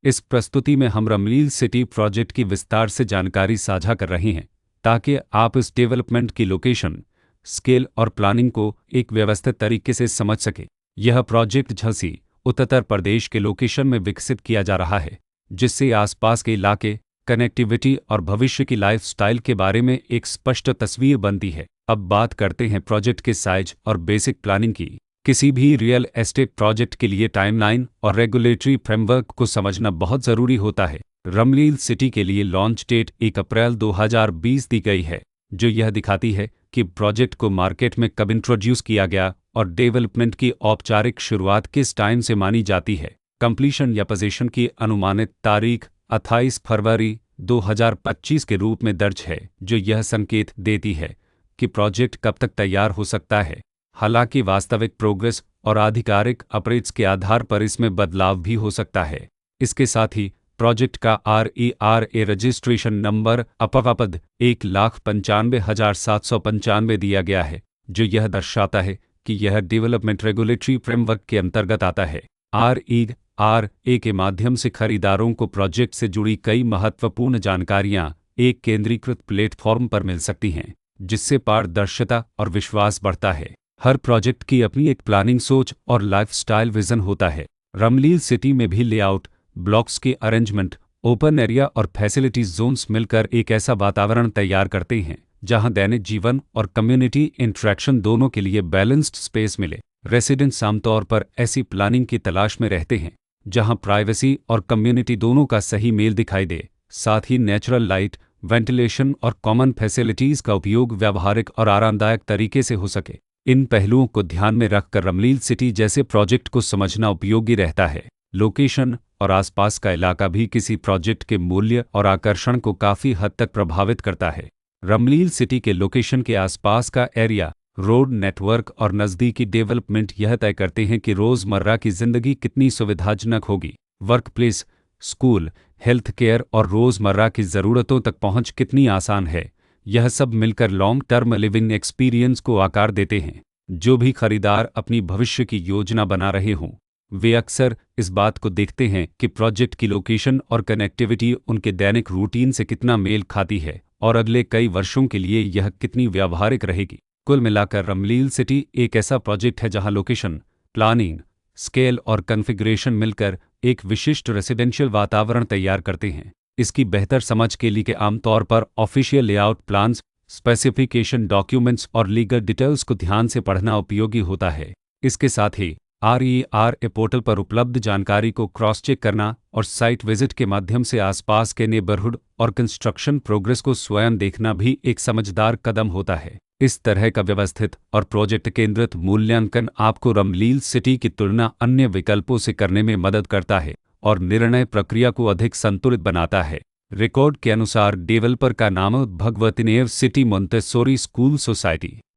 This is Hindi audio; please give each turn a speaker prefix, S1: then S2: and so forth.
S1: इस प्रस्तुति में हम रमलील सिटी प्रोजेक्ट की विस्तार से जानकारी साझा कर रहे हैं ताकि आप इस डेवलपमेंट की लोकेशन, स्केल और प्लानिंग को एक व्यवस्थित तरीके से समझ सकें। यह प्रोजेक्ट झांसी, उत्तर प्रदेश के लोकेशन में विकसित किया जा रहा है, जिससे आसपास के इलाके, कनेक्टिविटी और भविष्य की लाइफस्टाइल के बारे में एक स्पष्ट तस्वीर बनती है। अब बात करते हैं प्रोजेक्ट के साइज और बेसिक प्लानिंग की। किसी भी रियल एस्टेट प्रोजेक्ट के लिए टाइमलाइन और रेगुलेटरी फ्रेमवर्क को समझना बहुत ज़रूरी होता है। रमलील सिटी के लिए लॉन्च डेट 1 अप्रैल 2020 दी गई है, जो यह दिखाती है कि प्रोजेक्ट को मार्केट में कब इंट्रोड्यूस किया गया और डेवलपमेंट की औपचारिक शुरुआत किस टाइम से मानी जाती है। कंप्लीशन या पोजीशन की अनुमानित तारीख 28 फरवरी 2025 के रूप में दर्ज है, जो यह संकेत देती है कि प्रोजेक्ट कब तक तैयार हो सकता है। हालांकि वास्तविक प्रोग्रेस और आधिकारिक अपडेट्स के आधार पर इसमें बदलाव भी हो सकता है। इसके साथ ही प्रोजेक्ट का RERA रजिस्ट्रेशन नंबर अपवापद 1,95,795 दिया गया है, जो यह दर्शाता है कि यह डेवलपमेंट रेगुलेटरी फ्रेमवर्क के अंतर्गत आता है। RERA के माध्यम से खरीदारों को प्रोजेक्ट से जुड़ी कई महत्वपूर्ण जानकारियां एक केंद्रीकृत प्लेटफॉर्म पर मिल सकती हैं, जिससे पारदर्शिता और विश्वास बढ़ता है। हर प्रोजेक्ट की अपनी एक प्लानिंग सोच और लाइफस्टाइल विजन होता है। रमलील सिटी में भी लेआउट, ब्लॉक्स के अरेंजमेंट, ओपन एरिया और फैसिलिटीज जोन्स मिलकर एक ऐसा वातावरण तैयार करते हैं जहां दैनिक जीवन और कम्युनिटी इंटरेक्शन दोनों के लिए बैलेंस्ड स्पेस मिले। रेसिडेंट्स आमतौर पर ऐसी प्लानिंग की तलाश में रहते हैं जहां प्राइवेसी और कम्युनिटी दोनों का सही मेल दिखाई दे। साथ ही नेचुरल लाइट, वेंटिलेशन और कॉमन फैसिलिटीज का उपयोग व्यावहारिक और आरामदायक तरीके से हो सके। इन पहलुओं को ध्यान में रखकर रमलील सिटी जैसे प्रोजेक्ट को समझना उपयोगी रहता है। लोकेशन और आसपास का इलाका भी किसी प्रोजेक्ट के मूल्य और आकर्षण को काफ़ी हद तक प्रभावित करता है। रमलील सिटी के लोकेशन के आसपास का एरिया, रोड नेटवर्क और नज़दीकी डेवलपमेंट यह तय करते हैं कि रोज़मर्रा की ज़िंदगी कितनी सुविधाजनक होगी। वर्कप्लेस, स्कूल, हेल्थ केयर और रोज़मर्रा की ज़रूरतों तक पहुंच कितनी आसान है। यह सब मिलकर लॉन्ग टर्म लिविंग एक्सपीरियंस को आकार देते हैं। जो भी खरीदार अपनी भविष्य की योजना बना रहे हों, वे अक्सर इस बात को देखते हैं कि प्रोजेक्ट की लोकेशन और कनेक्टिविटी उनके दैनिक रूटीन से कितना मेल खाती है और अगले कई वर्षों के लिए यह कितनी व्यावहारिक रहेगी। कुल मिलाकर रमलील सिटी एक ऐसा प्रोजेक्ट है जहां लोकेशन, प्लानिंग, स्केल और कॉन्फ़िगरेशन मिलकर एक विशिष्ट रेसिडेंशियल वातावरण तैयार करते हैं। इसकी बेहतर समझ के लिए आमतौर पर official layout plans, specification documents और लीगल डिटेल्स को ध्यान से पढ़ना उपयोगी होता है। इसके साथ ही RERA पोर्टल पर उपलब्ध जानकारी को क्रॉस चेक करना और साइट विजिट के माध्यम से आसपास के नेबरहुड और कंस्ट्रक्शन प्रोग्रेस को स्वयं देखना भी एक समझदार कदम होता है। इस तरह का व्यवस्थित और प्रोजेक्ट केंद्रित मूल्यांकन आपको रमलील सिटी की तुलना अन्य विकल्पों से करने में मदद करता है और निर्णय प्रक्रिया को अधिक संतुलित बनाता है। रिकॉर्ड के अनुसार डेवलपर का नाम Bhagwatinagar city Montessori school society